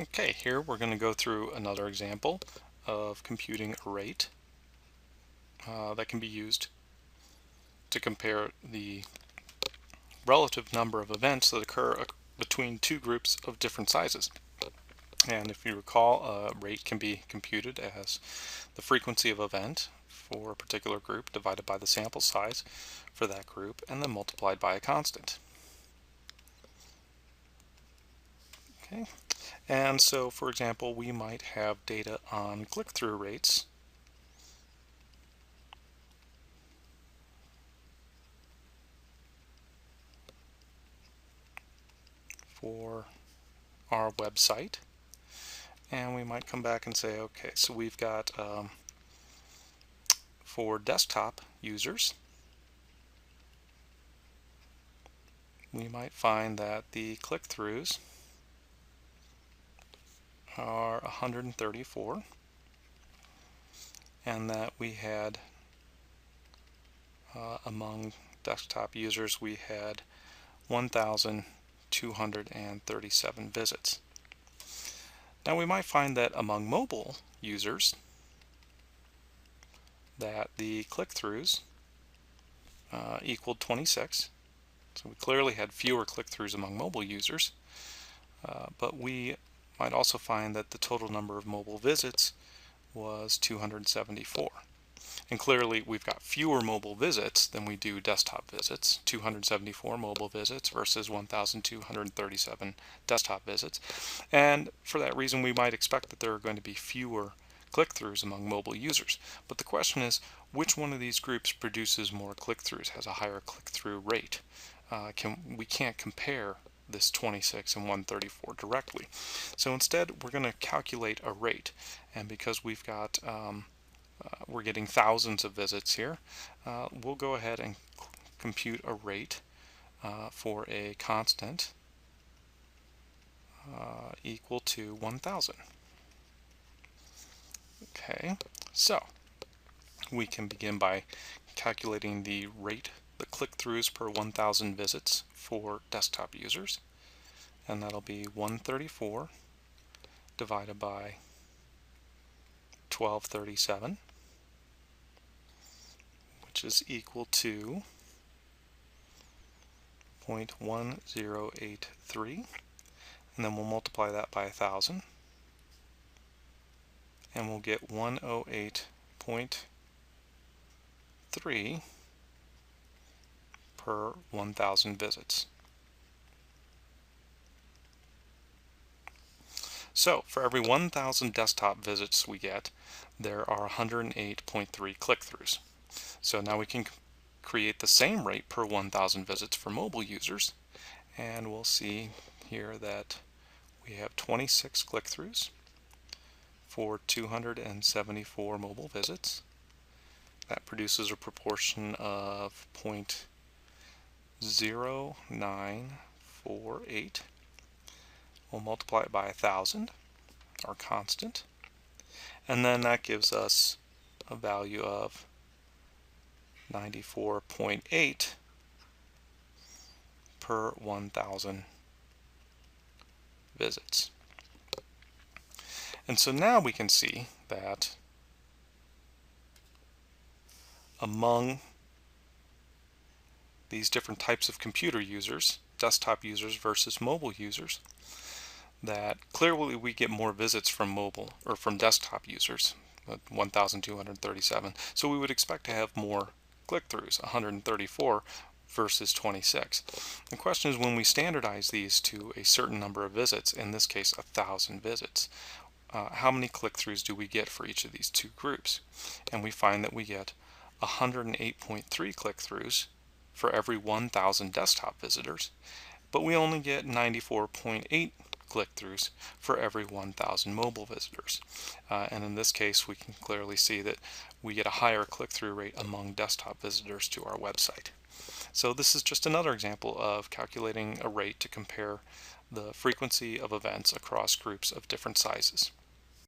Okay, here we're going to go through another example of computing a rate that can be used to compare the relative number of events that occur between two groups of different sizes. And if you recall, a rate can be computed as the frequency of event for a particular group divided by the sample size for that group and then multiplied by a constant. Okay, and so for example, we might have data on click-through rates for our website, and we might come back and say, okay, so we've got for desktop users, we might find that the click-throughs are 134, and that we had among desktop users we had 1,237 visits. Now we might find that among mobile users that the click-throughs equaled 26. So we clearly had fewer click-throughs among mobile users, but we might also find that the total number of mobile visits was 274. And clearly we've got fewer mobile visits than we do desktop visits, 274 mobile visits versus 1,237 desktop visits. And for that reason we might expect that there are going to be fewer click-throughs among mobile users. But the question is, which one of these groups produces more click-throughs, has a higher click-through rate? We can't compare this 26 and 134 directly. So instead we're going to calculate a rate, and because we've got we're getting thousands of visits here, we'll go ahead and compute a rate for a constant equal to 1,000. Okay, so we can begin by calculating the rate, the click-throughs per 1,000 visits for desktop users, and that'll be 134 divided by 1237, which is equal to 0.1083, and then we'll multiply that by 1,000, and we'll get 108.3 per 1,000 visits. So for every 1,000 desktop visits we get, there are 108.3 click-throughs. So now we can create the same rate per 1,000 visits for mobile users, and we'll see here that we have 26 click-throughs for 274 mobile visits. That produces a proportion of 0.0948. We'll multiply it by 1,000, our constant, and then that gives us a value of 94.8 per 1,000 visits. And so now we can see that among these different types of computer users, desktop users versus mobile users, that clearly we get more visits from mobile or from desktop users, 1,237. So we would expect to have more click-throughs, 134 versus 26. The question is, when we standardize these to a certain number of visits, in this case 1,000 visits, how many click-throughs do we get for each of these two groups? And we find that we get 108.3 click-throughs for every 1,000 desktop visitors, but we only get 94.8 click-throughs for every 1,000 mobile visitors. And in this case we can clearly see that we get a higher click-through rate among desktop visitors to our website. So this is just another example of calculating a rate to compare the frequency of events across groups of different sizes.